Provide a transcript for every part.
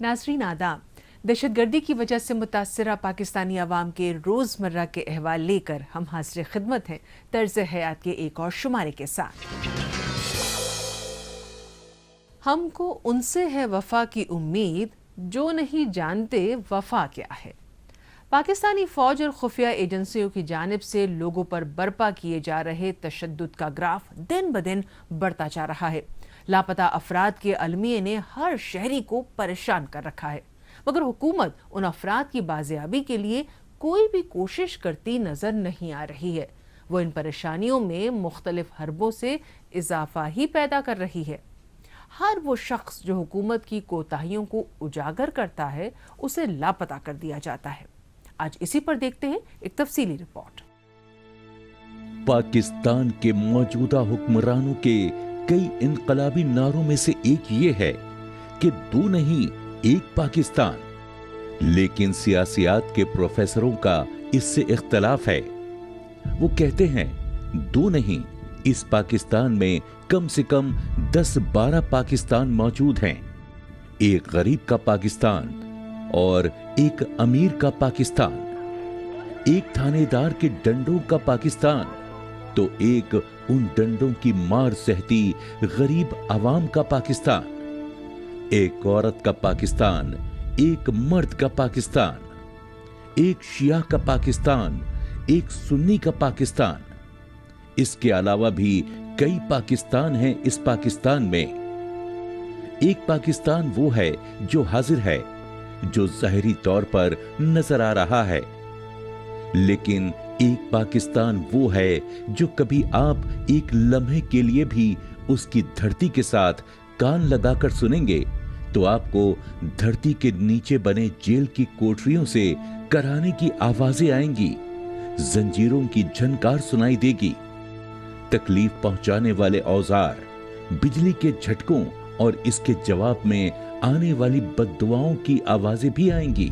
नाज़रीन आदाब। दहशतगर्दी की वजह से मुतासरा पाकिस्तानी अवाम के रोज़मर्रा के अहवाल लेकर हम हाज़िर खिदमत हैं तर्ज हयात के एक और शुमारे के साथ। हमको उनसे है वफा की उम्मीद जो नहीं जानते वफा क्या है। पाकिस्तानी फौज और खुफिया एजेंसियों की जानिब से लोगों पर बर्पा किए जा रहे तशद्दुद का ग्राफ दिन ब दिन बढ़ता जा रहा है। लापता अफराद के अलमिये ने हर शहरी को परेशान कर रखा है, मगर हुकूमत उन अफराद की बाजियाबी के लिए कोई भी कोशिश करती नजर नहीं आ रही है। वो इन परेशानियों में मुख्तलिफ हरबों से इजाफा ही पैदा कर रही है। हर वो शख्स जो हुकूमत की कोताहियों को उजागर करता है उसे लापता कर दिया जाता है। आज इसी पर देखते हैं एक तफसीली रिपोर्ट। पाकिस्तान के मौजूदा हुक्मरानों के कई इनकलाबी नारों में से एक ये है कि दो नहीं एक पाकिस्तान, लेकिन सियासियात के प्रोफेसरों का इससे इख्तलाफ है। वो कहते हैं दो नहीं, इस पाकिस्तान में कम से कम 10-12 पाकिस्तान मौजूद हैं। एक गरीब का पाकिस्तान और एक अमीर का पाकिस्तान, एक थानेदार के डंडों का पाकिस्तान तो एक उन डंडों की मार सहती गरीब आवाम का पाकिस्तान, एक औरत का पाकिस्तान, एक मर्द का पाकिस्तान, एक शिया का पाकिस्तान, एक सुन्नी का पाकिस्तान। इसके अलावा भी कई पाकिस्तान हैं इस पाकिस्तान में। एक पाकिस्तान वो है जो हाजिर है, जो ज़ाहिरी तौर पर नजर आ रहा है, लेकिन एक पाकिस्तान वो है जो कभी आप एक लम्हे के लिए भी उसकी धरती के साथ कान लगाकर सुनेंगे तो आपको धरती के नीचे बने जेल की कोठरियों से कराने की आवाजें आएंगी, जंजीरों की झनकार सुनाई देगी, तकलीफ पहुंचाने औजार औजार, बिजली के झटकों और इसके जवाब में आने वाली बद्दुआओं की आवाजें भी आएंगी।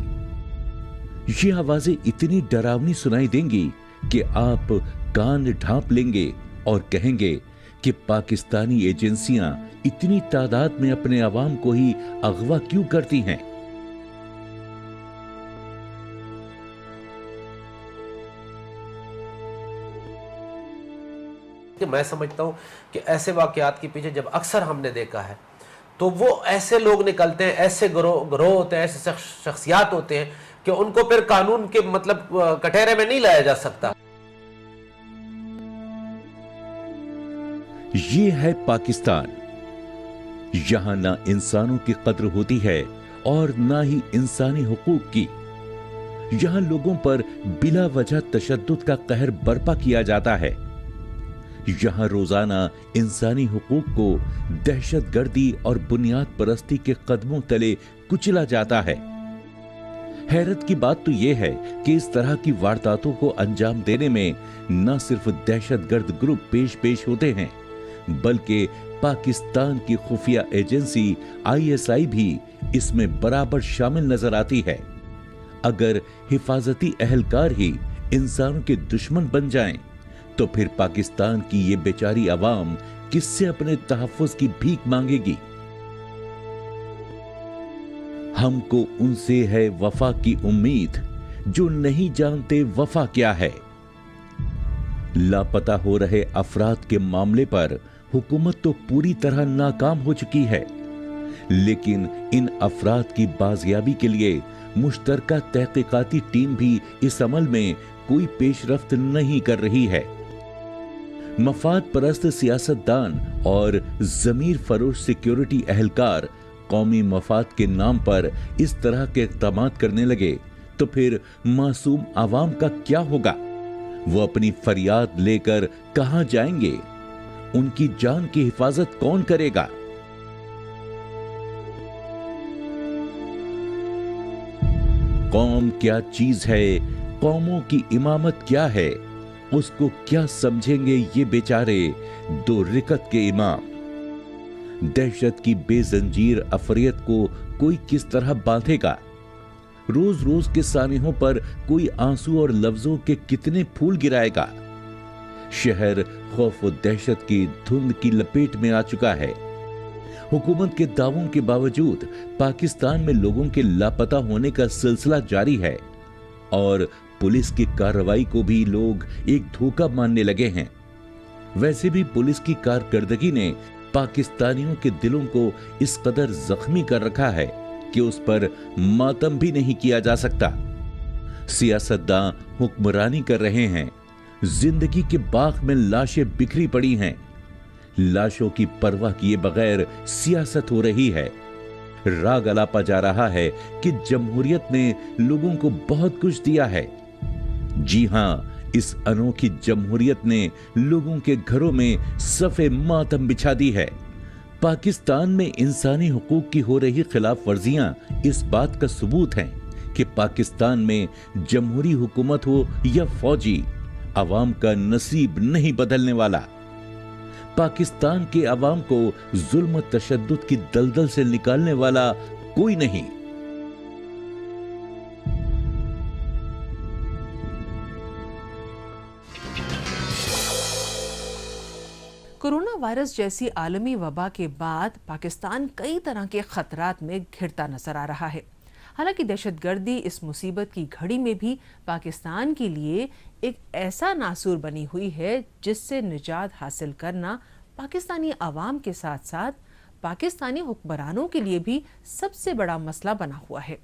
ये आवाजें इतनी डरावनी सुनाई देंगी कि आप कान ढांप लेंगे और कहेंगे कि पाकिस्तानी एजेंसियां इतनी तादाद में अपने अवाम को ही अगवा क्यों करती हैं। मैं समझता हूं कि ऐसे वाकयात के पीछे जब अक्सर हमने देखा है तो वो ऐसे लोग निकलते हैं, ऐसे ग्रोह होते हैं, ऐसे शख्सियात होते हैं कि उनको फिर कानून के कटहरे में नहीं लाया जा सकता। ये है पाकिस्तान। यहां ना इंसानों की कद्र होती है और ना ही इंसानी हुकूक की। यहां लोगों पर बिला वजह तशद्दुद का कहर बर्पा किया जाता है। यहां रोजाना इंसानी हुकूक को दहशतगर्दी और बुनियाद परस्ती के कदमों तले कुचला जाता है। हैरत की बात तो यह है कि इस तरह की वारदातों को अंजाम देने में न सिर्फ दहशतगर्द ग्रुप पेश होते हैं, बल्कि पाकिस्तान की खुफिया एजेंसी ISI भी इसमें बराबर शामिल नजर आती है। अगर हिफाजती अहलकार ही इंसानों के दुश्मन बन जाएं, तो फिर पाकिस्तान की ये बेचारी आवाम किससे अपने तहफ्फुज की भीख मांगेगी। हमको उनसे है वफा की उम्मीद जो नहीं जानते वफा क्या है। लापता हो रहे अफराद के मामले पर हुकूमत तो पूरी तरह नाकाम हो चुकी है, लेकिन इन अफराद की बाजियाबी के लिए मुश्तरका तहकीकाती टीम भी इस अमल में कोई पेशरफ्त नहीं कर रही है। मफाद परस्त सियासतदान और जमीर फरोश सिक्योरिटी अहलकार कौमी मफाद के नाम पर इस तरह के इक़दामात करने लगे तो फिर मासूम आवाम का क्या होगा? वो अपनी फरियाद लेकर कहां जाएंगे? उनकी जान की हिफाजत कौन करेगा? कौम क्या चीज है, कौमों की इमामत क्या है, उसको क्या समझेंगे ये बेचारे दो रिकत के इमाम। दहशत की बेजंजीर अफरियत को कोई किस तरह बांधेगा? रोज रोज के सानिहों पर कोई आंसू और लफ्जों के कितने फूल गिराएगा? शहर खौफ और दहशत की धुंध की लपेट में आ चुका है। हुकूमत के दावों के बावजूद पाकिस्तान में लोगों के लापता होने का सिलसिला जारी है और पुलिस की कार्रवाई को भी लोग एक धोखा मानने लगे हैं। वैसे भी पुलिस की कारकर्दगी ने पाकिस्तानियों के दिलों को इस कदर जख्मी कर रखा है कि उस पर मातम भी नहीं किया जा सकता। सियासतदां हुक्मरानी कर रहे हैं, जिंदगी के बाग में लाशें बिखरी पड़ी हैं, लाशों की परवाह किए बगैर सियासत हो रही है। राग अलापा जा रहा है कि जमहूरियत ने लोगों को बहुत कुछ दिया है। जी हां, इस अनोखी जमहूरियत ने लोगों के घरों में सफे मातम बिछा दी है। पाकिस्तान में इंसानी हुकूक की हो रही खिलाफ वर्जियां इस बात का सबूत हैं कि पाकिस्तान में जमहूरी हुकूमत हो या फौजी, अवाम का नसीब नहीं बदलने वाला। पाकिस्तान के अवाम को जुल्म तशद्दुद की दलदल से निकालने वाला कोई नहीं। कोरोना वायरस जैसी आलमी वबा के बाद पाकिस्तान कई तरह के खतरात में घिरता नजर आ रहा है। हालांकि दहशतगर्दी इस मुसीबत की घड़ी में भी पाकिस्तान के लिए एक ऐसा नासूर बनी हुई है जिससे निजात हासिल करना पाकिस्तानी अवाम के साथ साथ पाकिस्तानी हुक्मरानों के लिए भी सबसे बड़ा मसला बना हुआ है।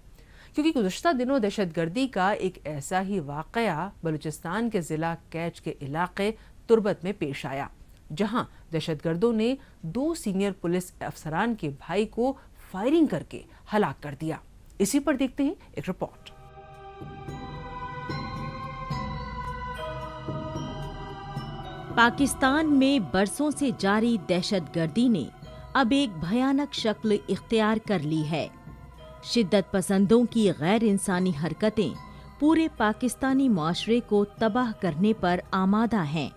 क्योंकि गुज़श्ता दिनों दहशतगर्दी का एक ऐसा ही वाक़या बलूचिस्तान के ज़िला कैच के इलाके तुर्बत में पेश आया, जहां दहशतगर्दों ने 2 सीनियर पुलिस अफसरान के भाई को फायरिंग करके हलाक कर दिया। इसी पर देखते हैं एक रिपोर्ट। पाकिस्तान में बरसों से जारी दहशतगर्दी ने अब एक भयानक शक्ल इख्तियार कर ली है। शिद्दत पसंदों की गैर इंसानी हरकतें पूरे पाकिस्तानी माशरे को तबाह करने पर आमादा हैं।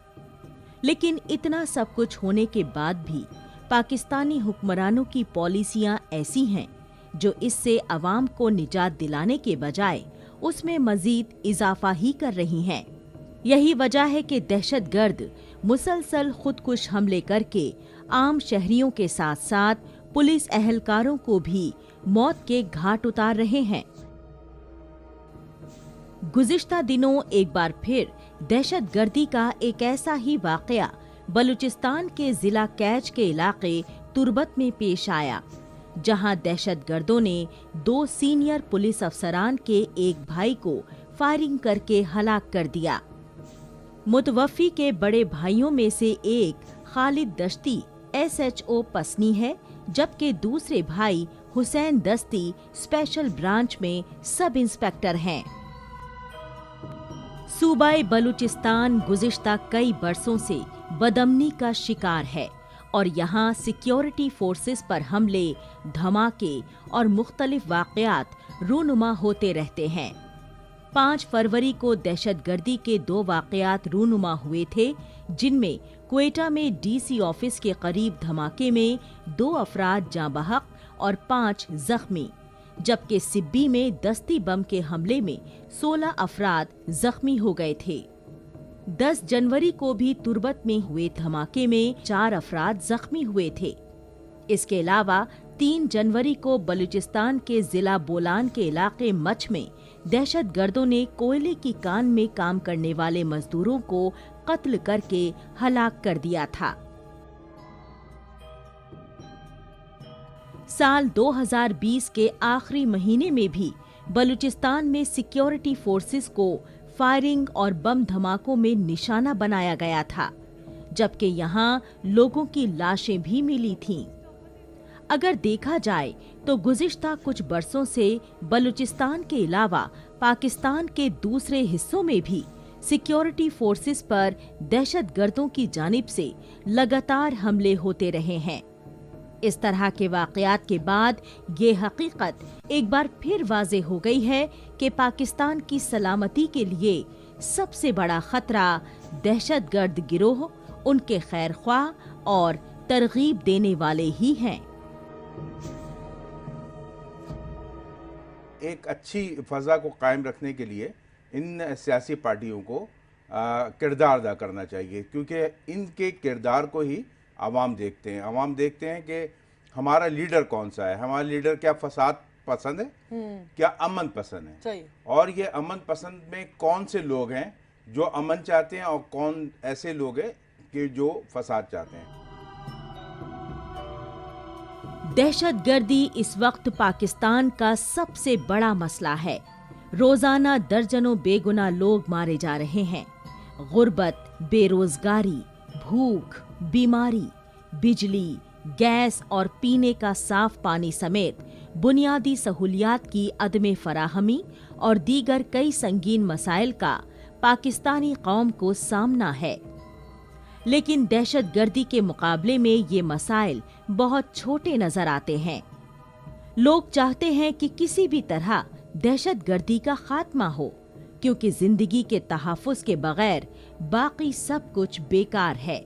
लेकिन इतना सब कुछ होने के बाद भी पाकिस्तानी हुक्मरानों की पॉलिसियां ऐसी हैं जो इससे अवाम को निजात दिलाने के बजाय उसमें मजीद इजाफा ही कर रही हैं। यही वजह है कि दहशतगर्द मुसलसल खुदकुश हमले करके आम शहरियों के साथ साथ पुलिस अहलकारों को भी मौत के घाट उतार रहे हैं। गुज़िश्ता दिनों एक बार फिर दहशतगर्दी का एक ऐसा ही वाक़या बलूचिस्तान के जिला कैच के इलाके तुर्बत में पेश आया, जहां दहशतगर्दों ने 2 सीनियर पुलिस अफसरान के एक भाई को फायरिंग करके हलाक कर दिया। मुतवफ़ी के बड़े भाइयों में से एक खालिद दश्ती SHO पसनी है, जबकि दूसरे भाई हुसैन दस्ती स्पेशल ब्रांच में सब इंस्पेक्टर हैं। सूबाए बलूचिस्तान गुज़िश्ता कई बरसों से बदअमनी का शिकार है और यहाँ सिक्योरिटी फोर्सेस पर हमले, धमाके और मुख्तलिफ वाक़यात रूनुमा होते रहते हैं। 5 फरवरी को दहशतगर्दी के 2 वाक़यात रूनुमा हुए थे, जिनमें क्वेटा में DC ऑफिस के करीब धमाके में 2 अफराद जाँ बहक और 5 जख्मी, जबकि सिब्बी में दस्ती बम के हमले में 16 अफराद जख्मी हो गए थे। 10 जनवरी को भी तुर्बत में हुए धमाके में 4 अफराद जख्मी हुए थे। इसके अलावा 3 जनवरी को बलूचिस्तान के जिला बोलान के इलाके मच में दहशतगर्दों ने कोयले की कान में काम करने वाले मजदूरों को कत्ल करके हलाक कर दिया था। साल 2020 के आखिरी महीने में भी बलूचिस्तान में सिक्योरिटी फोर्सेस को फायरिंग और बम धमाकों में निशाना बनाया गया था, जबकि यहाँ लोगों की लाशें भी मिली थीं। अगर देखा जाए तो गुज़िश्ता कुछ बरसों से बलूचिस्तान के अलावा पाकिस्तान के दूसरे हिस्सों में भी सिक्योरिटी फोर्सेस पर दहशतगर्दों की जानिब से लगातार हमले होते रहे हैं। इस तरह के वाक़यात के बाद ये हकीकत एक बार फिर वाज़े हो गई है कि पाकिस्तान की सलामती के लिए सबसे बड़ा खतरा दहशतगर्द गिरोह, उनके खैर ख्वाह और तरगीब देने वाले ही हैं। एक अच्छी फ़ज़ा को कायम रखने के लिए इन सियासी पार्टियों को किरदार अदा करना चाहिए, क्योंकि इनके किरदार को ही आवाम देखते हैं। आवाम देखते हैं कि ہمارا لیڈر کون سا ہے, ہمارا لیڈر کیا فساد پسند ہے, کیا امن پسند ہے, صحیح. اور یہ امن پسند میں کون سے لوگ ہیں جو امن چاہتے ہیں اور کون ایسے لوگ ہیں کہ جو فساد چاہتے ہیں. دہشت گردی اس وقت پاکستان کا سب سے بڑا مسئلہ ہے. روزانہ درجنوں بے گناہ لوگ مارے جا رہے ہیں. غربت، بے روزگاری، بھوک، بیماری، بجلی، گیس اور پینے کا صاف پانی سمیت بنیادی سہولیات کی عدم فراہمی اور دیگر کئی سنگین مسائل کا پاکستانی قوم کو سامنا ہے. لیکن دہشت گردی کے مقابلے میں یہ مسائل بہت چھوٹے نظر آتے ہیں. لوگ چاہتے ہیں کہ کسی بھی طرح دہشت گردی کا خاتمہ ہو، کیونکہ زندگی کے تحفظ کے بغیر باقی سب کچھ بیکار ہے.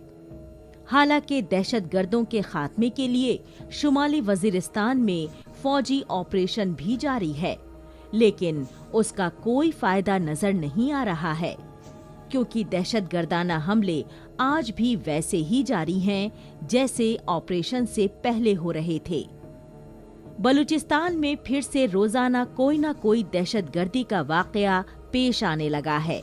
حالانکہ دہشت گردوں کے خاتمے کے لیے شمالی وزیرستان میں فوجی آپریشن بھی جاری ہے، لیکن اس کا کوئی فائدہ نظر نہیں آ رہا ہے، کیونکہ دہشت گردانہ حملے آج بھی ویسے ہی جاری ہیں جیسے آپریشن سے پہلے ہو رہے تھے. بلوچستان میں پھر سے روزانہ کوئی نہ کوئی دہشت گردی کا واقعہ پیش آنے لگا ہے.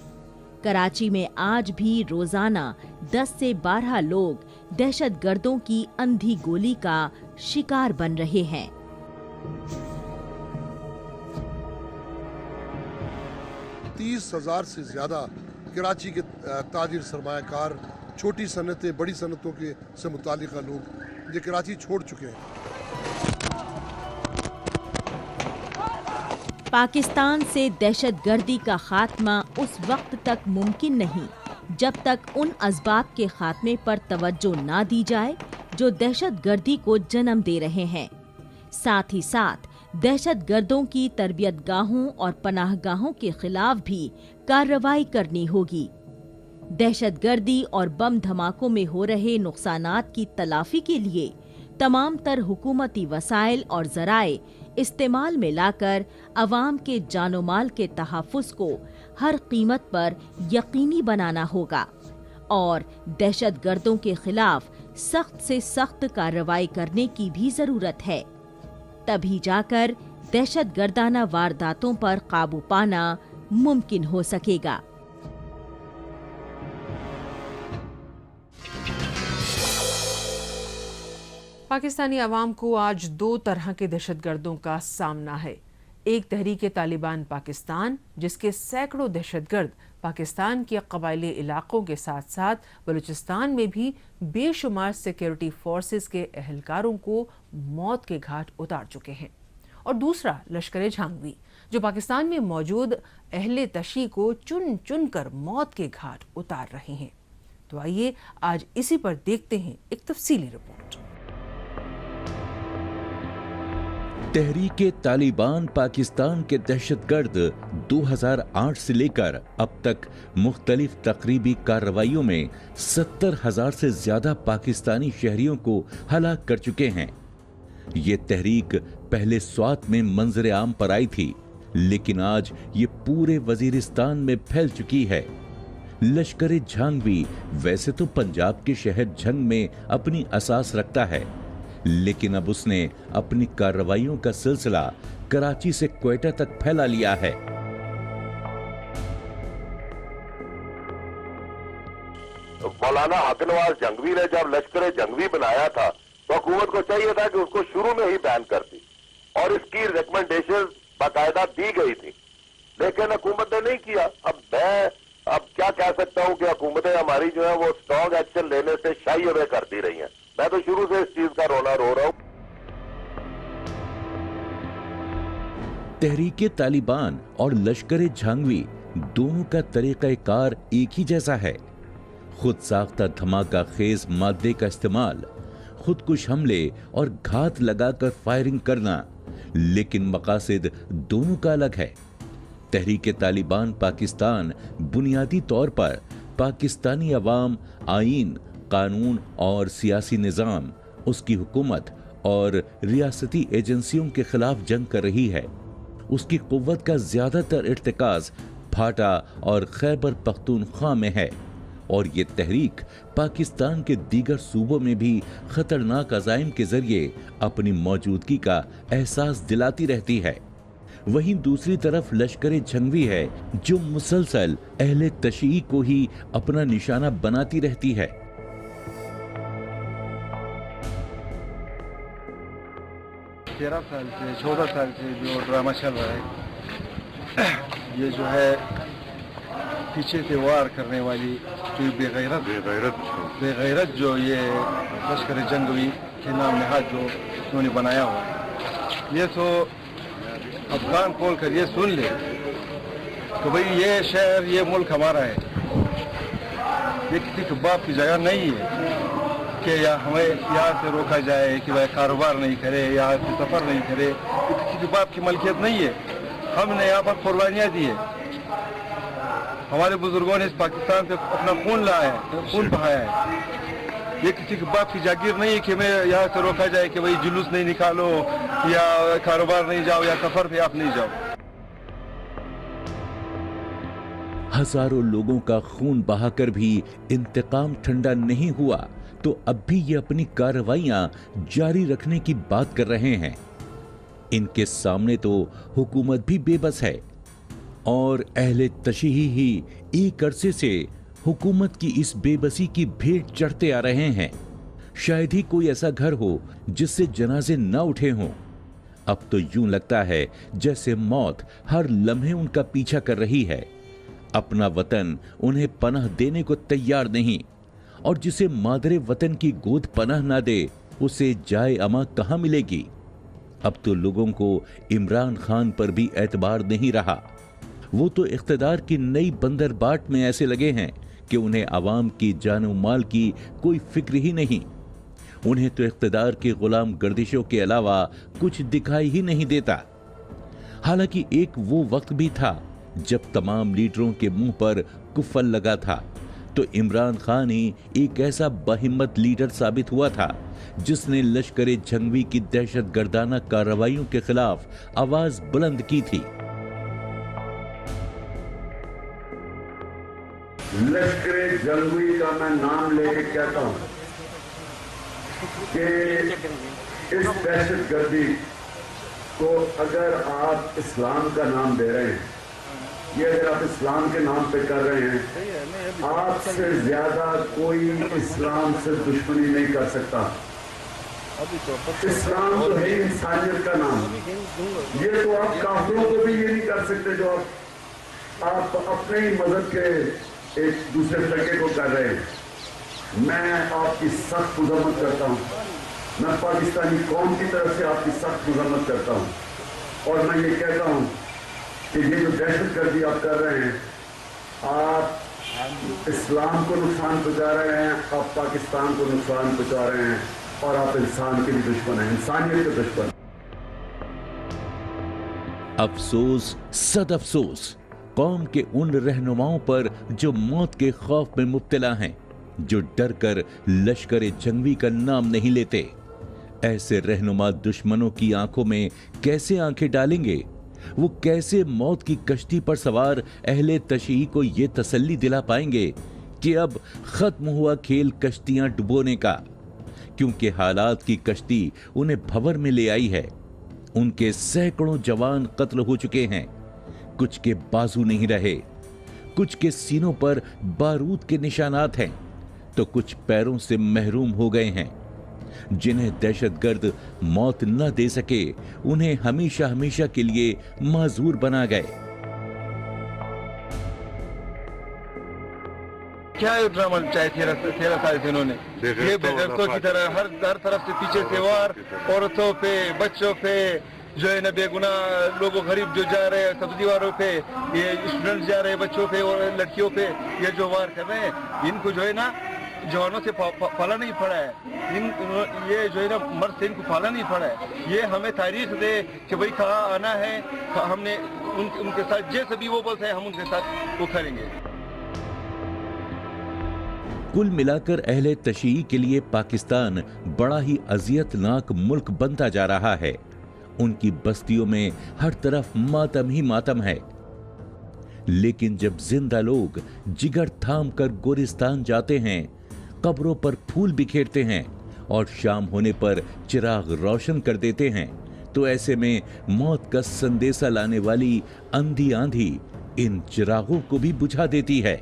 کراچی میں آج بھی روزانہ 10 سے 12 لوگ دہشت گردوں کی اندھی گولی کا شکار بن رہے ہیں. تیس 1000 سے زیادہ کراچی کے تاجر، سرمایہ کار، چھوٹی صنعتیں، بڑی صنعتوں کے سے متعلقہ لوگ یہ کراچی چھوڑ چکے ہیں. پاکستان سے دہشت گردی کا خاتمہ اس وقت تک ممکن نہیں جب تک ان اسباب کے خاتمے پر توجہ نہ دی جائے جو دہشت گردی کو جنم دے رہے ہیں. ساتھ ہی ساتھ دہشت گردوں کی تربیت گاہوں اور پناہ گاہوں کے خلاف بھی کارروائی کرنی ہوگی. دہشت گردی اور بم دھماکوں میں ہو رہے نقصانات کی تلافی کے لیے تمام تر حکومتی وسائل اور ذرائع استعمال میں لا کر عوام کے جان و مال کے تحفظ کو ہر قیمت پر یقینی بنانا ہوگا اور دہشت گردوں کے خلاف سخت سے سخت کارروائی کرنے کی بھی ضرورت ہے. تبھی جا کر دہشت گردانہ وارداتوں پر قابو پانا ممکن ہو سکے گا. پاکستانی عوام کو آج 2 طرح کے دہشت گردوں کا سامنا ہے. ایک تحریک طالبان پاکستان، جس کے سینکڑوں دہشت گرد پاکستان کے قبائلی علاقوں کے ساتھ ساتھ بلوچستان میں بھی بے شمار سیکیورٹی فورسز کے اہلکاروں کو موت کے گھاٹ اتار چکے ہیں. اور دوسرا لشکر جھانگوی، جو پاکستان میں موجود اہل تشیع کو چن چن کر موت کے گھاٹ اتار رہے ہیں. تو آئیے آج اسی پر دیکھتے ہیں ایک تفصیلی رپورٹ. تحریک طالبان پاکستان کے دہشت گرد 2008 سے لے کر اب تک مختلف تقریبی کارروائیوں میں 70,000 سے زیادہ پاکستانی شہریوں کو ہلاک کر چکے ہیں. یہ تحریک پہلے سوات میں منظر عام پر آئی تھی، لیکن آج یہ پورے وزیرستان میں پھیل چکی ہے. لشکر جھانگوی ویسے تو پنجاب کے شہر جھنگ میں اپنی اساس رکھتا ہے، لیکن اب اس نے اپنی کارروائیوں کا سلسلہ کراچی سے کوئٹہ تک پھیلا لیا ہے. مولانا حق نواز جھنگوی نے جب لشکر جھنگوی بنایا تھا تو حکومت کو چاہیے تھا کہ اس کو شروع میں ہی بین کر دی اور اس کی ریکمنڈیشن باقاعدہ دی گئی تھی، لیکن حکومت نے نہیں کیا. اب کیا کہہ سکتا ہوں کہ حکومتیں ہماری جو ہے وہ اسٹرانگ ایکشن لینے سے شائی اوے کرتی رہی ہیں. میں تو شروع سے اس چیز کا رونا رو رہا ہوں. تحریک طالبان اور لشکر جھانگوی دونوں کا طریقہ کار ایک ہی جیسا ہے. خود ساختہ دھماکہ خیز مادے کا استعمال، خودکش حملے اور گھات لگا کر فائرنگ کرنا، لیکن مقاصد دونوں کا الگ ہے. تحریک طالبان پاکستان بنیادی طور پر پاکستانی عوام، آئین، قانون اور سیاسی نظام، اس کی حکومت اور ریاستی ایجنسیوں کے خلاف جنگ کر رہی ہے. اس کی قوت کا زیادہ تر ارتکاز پھاٹا اور خیبر پختونخوا میں ہے और ये तहरीक पाकिस्तान के दीगर सूबों में भी खतरनाक अज़ाइम के जरिए अपनी मौजूदगी का एहसास दिलाती रहती है। वहीं दूसरी तरफ लश्कर जंगवी है जो मुसलसल अहले तशीई को ही अपना निशाना बनाती रहती है। 13 साल से 14 साल से जो ड्रामा चल रहा है, ये जो है पीछे से वार करने वाली जो बेगैरत जो ये लश्कर जंगवी के नाम नहाद जो उन्होंने बनाया हुआ है, ये तो अफगान खोल कर ये सुन ले तो भाई ये शहर ये मुल्क हमारा है, ये किसी के बाप की जगह नहीं है कि या हमें यहाँ से रोका जाए कि वह कारोबार नहीं करे, यहाँ से सफ़र नहीं करे, ये किसी के बाप की मलकियत नहीं है। हमने यहाँ पर कुर्बानियाँ दी है, हमारे बुजुर्गों ने इस पाकिस्तान से अपना खून लाया है, खून बहाया है। ये किसी के बाप की जागीर नहीं है कि हमें यहाँ से रोका जाए कि भाई जुलूस नहीं निकालो या कारोबार नहीं जाओ या सफ़र पे आप नहीं जाओ। हजारों लोगों का खून बहाकर भी इंतकाम ठंडा नहीं हुआ तो अब भी ये अपनी कार्रवाइयां जारी रखने की बात कर रहे हैं। इनके सामने तो हुकूमत भी बेबस है और अहले तशीही ही एक अरसे से हुकूमत की इस बेबसी की भेंट चढ़ते आ रहे हैं। शायद ही कोई ऐसा घर हो जिससे जनाजे न उठे हों। अब तो यूं लगता है जैसे मौत हर लम्हे उनका पीछा कर रही है। अपना वतन उन्हें पनाह देने को तैयार नहीं, और जिसे मादरे वतन की गोद पनाह ना दे उसे जाए अमा कहां मिलेगी। अब तो लोगों को इमरान खान पर भी एतबार नहीं रहा। वो तो इख्तिदार की नई बंदरबाट में ऐसे लगे हैं कि उन्हें आवाम की जानो माल की कोई फिक्र ही नहीं। उन्हें तो इख्तिदार की गुलाम गर्दिशों के अलावा कुछ दिखाई ही नहीं देता। हालांकि एक वो वक्त भी था जब तमाम लीडरों के मुंह पर कुफल लगा था, तो इमरान खान ही एक ऐसा बाहिम्मत लीडर साबित हुआ था जिसने लश्कर जंगवी की दहशत गर्दाना कार्रवाइयों के खिलाफ आवाज बुलंद की थी। लश्कर जंगवी का मैं नाम लेके कहता हूं कि इस दहशत गर्दी को अगर आप इस्लाम का नाम दे रहे हैं, ये अगर आप इस्लाम के नाम पे कर रहे हैं, आपसे ज्यादा कोई इस्लाम से दुश्मनी नहीं कर सकता। इस्लाम तो है इंसानियत का नाम। ये तो आप काफिरों को भी ये नहीं कर सकते जो आप अपने ही मजहब के एक दूसरे फरके को कर रहे हैं। मैं आपकी सख्त मजम्मत करता हूँ, मैं पाकिस्तानी कौम की तरफ से आपकी सख्त मजम्मत करता हूँ, और मैं ये कहता हूँ कि ये जो दहशत गर्दी आप कर रहे हैं, आप इस्लाम को नुकसान पहुंचा रहे हैं, आप पाकिस्तान को नुकसान पहुंचा रहे हैं, और आप इंसान के भी दुश्मन हैं, इंसानियत के दुश्मन। अफसोस सद अफसोस कौम के उन रहनुमाओं पर जो मौत के खौफ में मुब्तला हैं, जो डर कर लश्कर जंगवी का नाम नहीं लेते। ऐसे रहनुमा दुश्मनों की आंखों में कैसे आंखें डालेंगे? वो कैसे मौत की कश्ती पर सवार अहले तशीही को ये तसल्ली दिला पाएंगे कि अब खत्म हुआ खेल कश्तियां डुबोने का? क्योंकि हालात की कश्ती उन्हें भंवर में ले आई है। उनके सैकड़ों जवान कत्ल हो चुके हैं, कुछ के बाजू नहीं रहे, कुछ के सीनों पर बारूद के निशानात हैं, तो कुछ पैरों से महरूम हो गए हैं। जिन्हें दहशतगर्द मौत न दे सके, उन्हें हमेशा हमेशा के लिए माजूर बना गए। क्या ड्रामा चाहे 13 साल से इन्होंने ये बेगैरतों की तरह हर तरफ से पीछे से वार, औरतों पे, बच्चों पे, जो है ना बेगुनाह लोगों गरीब जो जा रहे हैं, सब्जी वालों पे, ये स्टूडेंट्स जा रहे हैं, बच्चों पे और लड़कियों पे ये जो वार कर रहे हैं, इनको जो है ना जवानों से पाला नहीं पड़ा है, ये जो है ना मर्द से इनको पाला नहीं पड़ा है। ये हमें तारीख दे कि भाई कहाँ आना है, हमने उनके साथ जैसे भी वो बोलते हैं हम उनके साथ वो करेंगे। कुल मिलाकर अहले तशीही के लिए पाकिस्तान बड़ा ही अजियतनाक मुल्क बनता जा रहा है। उनकी बस्तियों में हर तरफ मातम ही मातम है। लेकिन जब जिंदा लोग जिगर थाम कर गोरिस्तान जाते हैं, कब्रों पर फूल बिखेरते हैं और शाम होने पर चिराग रोशन कर देते हैं, तो ऐसे में मौत का संदेशा लाने वाली अंधी आंधी इन चिरागों को भी बुझा देती है।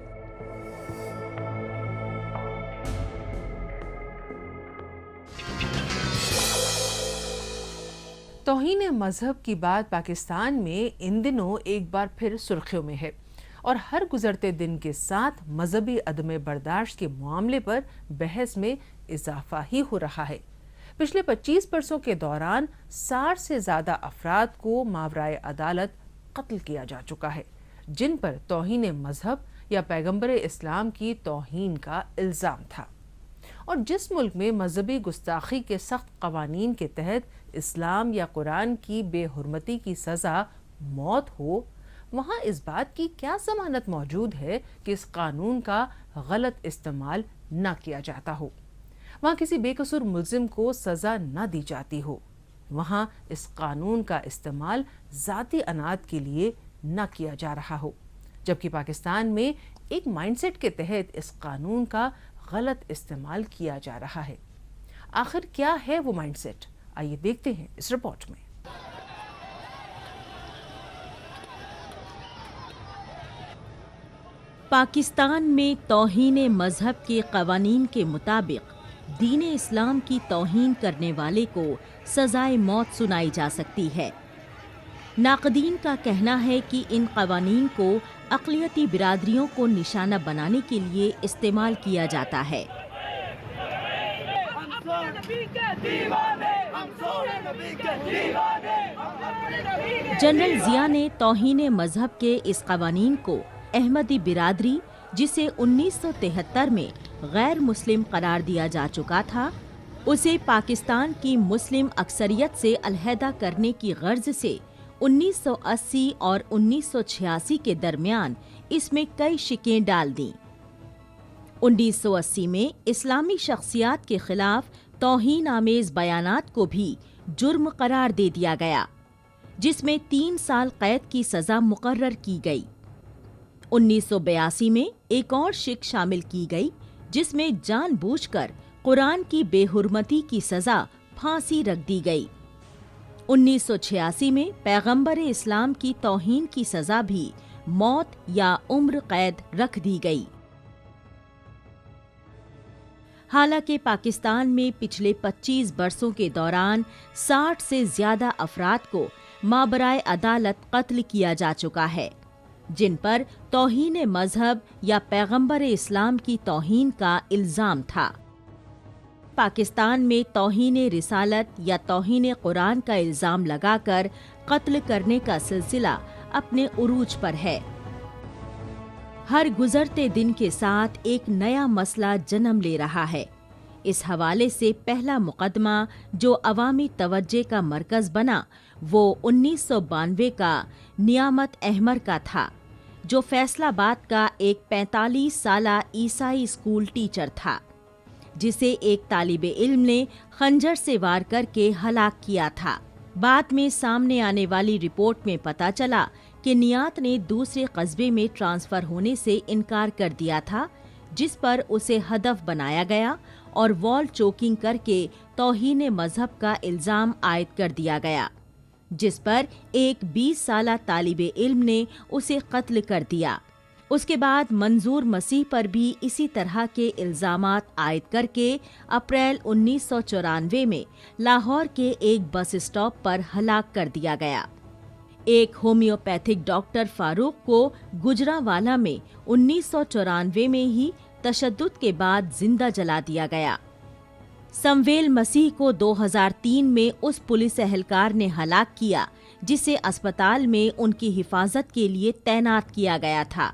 तौहीन मजहब की बात पाकिस्तान में इन दिनों एक बार फिर सुर्खियों में है और हर गुजरते दिन के साथ मजहबी अदम बर्दाश्त के मामले पर बहस में इजाफा ही हो रहा है। पिछले 25 बरसों के दौरान 60 से ज्यादा अफराद को मावराए अदालत कत्ल किया जा चुका है, जिन पर तौहीन मजहब या पैगंबर इस्लाम की तौहीन का इल्जाम था। और जिस मुल्क में मजहबी गुस्ताखी के सख्त कवानीन के तहत इस्लाम या कुरान की बेहुरमती की सज़ा मौत हो, वहाँ इस बात की क्या ज़मानत मौजूद है कि इस कानून का गलत इस्तेमाल न किया जाता हो, वहाँ किसी बेकसूर मुल्जिम को सज़ा न दी जाती हो, वहाँ इस कानून का इस्तेमाल ज़ाती अनाद के लिए न किया जा रहा हो, जबकि पाकिस्तान में एक माइंडसेट के तहत इस कानून का गलत इस्तेमाल किया जा रहा है। आखिर क्या है वो माइंडसेट, आइए देखते हैं इस रिपोर्ट में। पाकिस्तान में तौहीन मजहब के कवानीन के मुताबिक दीन इस्लाम की तौहीन करने वाले को सजाए मौत सुनाई जा सकती है। नाक़दीन का कहना है कि इन कवानीन को अक़लियती बिरादरियों को निशाना बनाने के लिए इस्तेमाल किया जाता है। जनरल ज़िया ने तौहीन मजहब के इस कवानीन को अहमदी बिरादरी, जिसे 1973 में गैर मुस्लिम करार दिया जा चुका था, उसे पाकिस्तान की मुस्लिम अक्सरियत से अलहदा करने की गर्ज से 1980 और 1986 के दरमियान इसमें कई शिकें डाल दीं। 1980 में इस्लामी शख्सियात के खिलाफ तौहीन आमेज बयानात को भी जुर्म करार दे दिया गया, जिसमें 3 साल कैद की सजा मुकर्रर की गई। 1982 में एक और शिक शामिल की गई, जिसमें जानबूझकर कुरान की बेहुरमती की सजा फांसी रख दी गई। 1986 में पैगंबर इस्लाम की तौहीन की सजा भी मौत या उम्र कैद रख दी गई। हालांकि पाकिस्तान में पिछले 25 बरसों के दौरान 60 से ज्यादा अफराद को माबराए अदालत कत्ल किया जा चुका है, जिन पर तौहीन मजहब या पैगंबर इस्लाम की तौहीन का इल्जाम था। पाकिस्तान में तौहीन रिसालत या तौहीन कुरान का इल्जाम लगाकर कत्ल करने का सिलसिला अपने उरूज पर है। हर गुजरते दिन के साथ एक नया मसला जन्म ले रहा है। इस हवाले से पहला मुकदमा जो अवामी तवज्जे का मरकज बना, वो 1992 का नियामत अहमर का था, जो फैसलाबाद का एक 45 साला ईसाई स्कूल टीचर था, जिसे एक तालिबे इल्म ने खंजर से वार करके हलाक किया था। बाद में सामने आने वाली रिपोर्ट में पता चला कि नियात ने दूसरे कस्बे में ट्रांसफर होने से इनकार कर दिया था, जिस पर उसे हदफ बनाया गया और वॉल चोकिंग करके तौहीन मजहब का इल्जाम आयद कर दिया गया, जिस पर एक 20 साला तालिबे इल्म ने उसे कत्ल कर दिया। उसके बाद मंजूर मसीह पर भी इसी तरह के इल्जामात आयद करके अप्रैल 1994 में लाहौर के एक बस स्टॉप पर हलाक कर दिया गया। एक होम्योपैथिक डॉक्टर फारूक को गुजरांवाला में 1994 में ही तशद्दुद के बाद जिंदा जला दिया गया। समवेल मसीह को 2003 में उस पुलिस एहलकार ने हलाक किया, जिसे अस्पताल में उनकी हिफाजत के लिए तैनात किया गया था।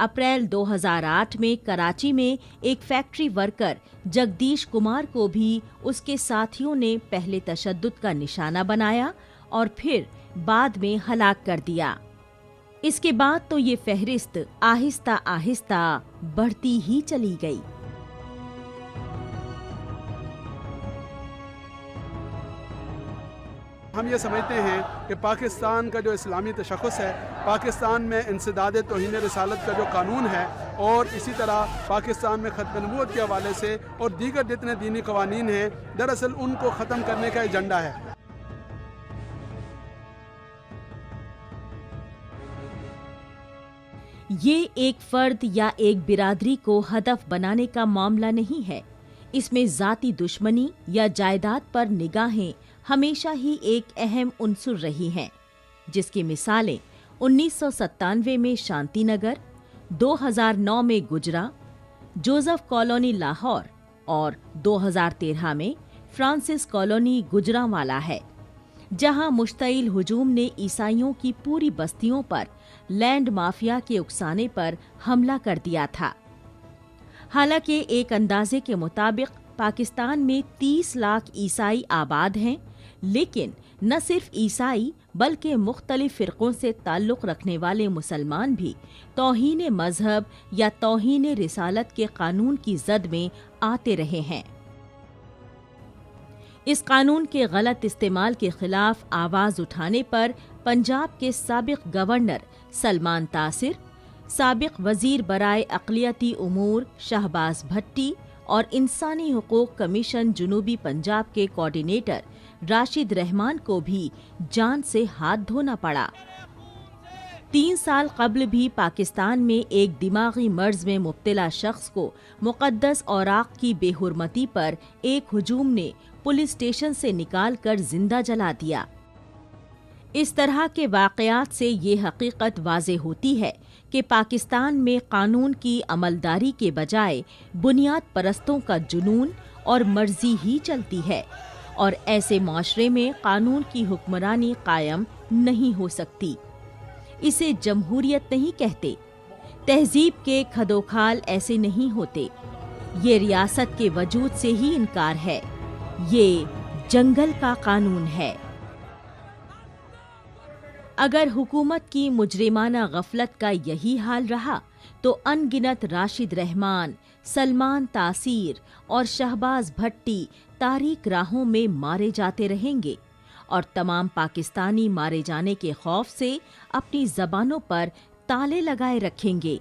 अप्रैल 2008 में कराची में एक फैक्ट्री वर्कर जगदीश कुमार को भी उसके साथियों ने पहले तशद्दुद का निशाना बनाया और फिर बाद में हलाक कर दिया। इसके बाद तो ये फहरिस्त आहिस्ता आहिस्ता बढ़ती ही चली गई। ہم یہ سمجھتے ہیں کہ پاکستان کا جو اسلامی تشخص ہے، پاکستان میں انسداد توہین رسالت کا جو قانون ہے، اور اسی طرح پاکستان میں ختم نبوت کے حوالے سے اور دیگر جتنے دینی قوانین ہیں، دراصل ان کو ختم کرنے کا ایجنڈا ہے۔ یہ ایک فرد یا ایک برادری کو ہدف بنانے کا معاملہ نہیں ہے۔ اس میں ذاتی دشمنی یا جائیداد پر نگاہیں ہمیشہ ہی ایک اہم عنصر رہی ہیں، جس کی مثالیں 1997 میں شانتی نگر، 2009 میں گجرا، جوزف کالونی لاہور اور 2013 میں فرانسس کالونی گجرانوالہ ہے، جہاں مشتعل ہجوم نے عیسائیوں کی پوری بستیوں پر لینڈ مافیا کے اکسانے پر حملہ کر دیا تھا۔ حالانکہ ایک اندازے کے مطابق پاکستان میں 30 لاکھ عیسائی آباد ہیں، لیکن نہ صرف عیسائی بلکہ مختلف فرقوں سے تعلق رکھنے والے مسلمان بھی توہین مذہب یا توہین رسالت کے قانون کی زد میں آتے رہے ہیں۔ اس قانون کے غلط استعمال کے خلاف آواز اٹھانے پر پنجاب کے سابق گورنر سلمان تاثر، سابق وزیر برائے اقلیتی امور شہباز بھٹی اور انسانی حقوق کمیشن جنوبی پنجاب کے کوارڈینیٹر راشد رحمان کو بھی جان سے ہاتھ دھونا پڑا۔ 3 سال قبل بھی پاکستان میں ایک دماغی مرض میں مبتلا شخص کو مقدس اوراق کی بے حرمتی پر ایک ہجوم نے پولیس اسٹیشن سے نکال کر زندہ جلا دیا۔ اس طرح کے واقعات سے یہ حقیقت واضح ہوتی ہے کہ پاکستان میں قانون کی عملداری کے بجائے بنیاد پرستوں کا جنون اور مرضی ہی چلتی ہے، اور ایسے معاشرے میں قانون کی حکمرانی قائم نہیں ہو سکتی۔ اسے جمہوریت نہیں کہتے۔ تہذیب کے کھدوکھال ایسے نہیں ہوتے۔ یہ ریاست کے وجود سے ہی انکار ہے۔ یہ جنگل کا قانون ہے۔ اگر حکومت کی مجرمانہ غفلت کا یہی حال رہا تو ان گنت راشد رحمان، سلمان تاثیر اور شہباز بھٹی تاریک راہوں میں مارے جاتے رہیں گے، اور تمام پاکستانی مارے جانے کے خوف سے اپنی زبانوں پر تالے لگائے رکھیں گے۔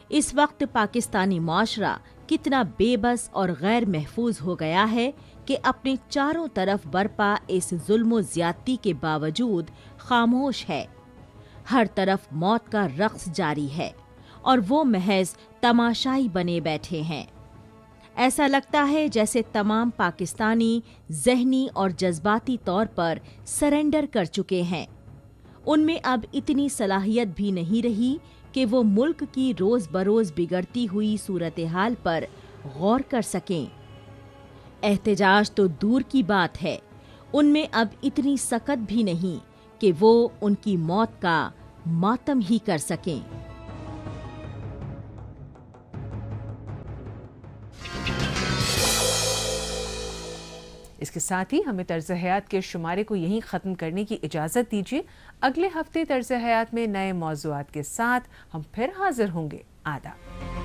اس وقت پاکستانی معاشرہ کتنا بے بس اور غیر محفوظ ہو گیا ہے کہ اپنے چاروں طرف برپا اس ظلم و زیادتی کے باوجود خاموش ہے۔ ہر طرف موت کا رقص جاری ہے اور وہ محض تماشائی بنے بیٹھے ہیں۔ ایسا لگتا ہے جیسے تمام پاکستانی ذہنی اور جذباتی طور پر سرنڈر کر چکے ہیں۔ ان میں اب اتنی صلاحیت بھی نہیں رہی کہ وہ ملک کی روز بروز بگڑتی ہوئی صورتحال پر غور کر سکیں۔ احتجاج تو دور کی بات ہے، ان میں اب اتنی سکت بھی نہیں کہ وہ ان کی موت کا ماتم ہی کر سکیں۔ اس کے ساتھ ہی ہمیں طرز حیات کے شمارے کو یہیں ختم کرنے کی اجازت دیجیے۔ اگلے ہفتے طرز حیات میں نئے موضوعات کے ساتھ ہم پھر حاضر ہوں گے۔ آداب۔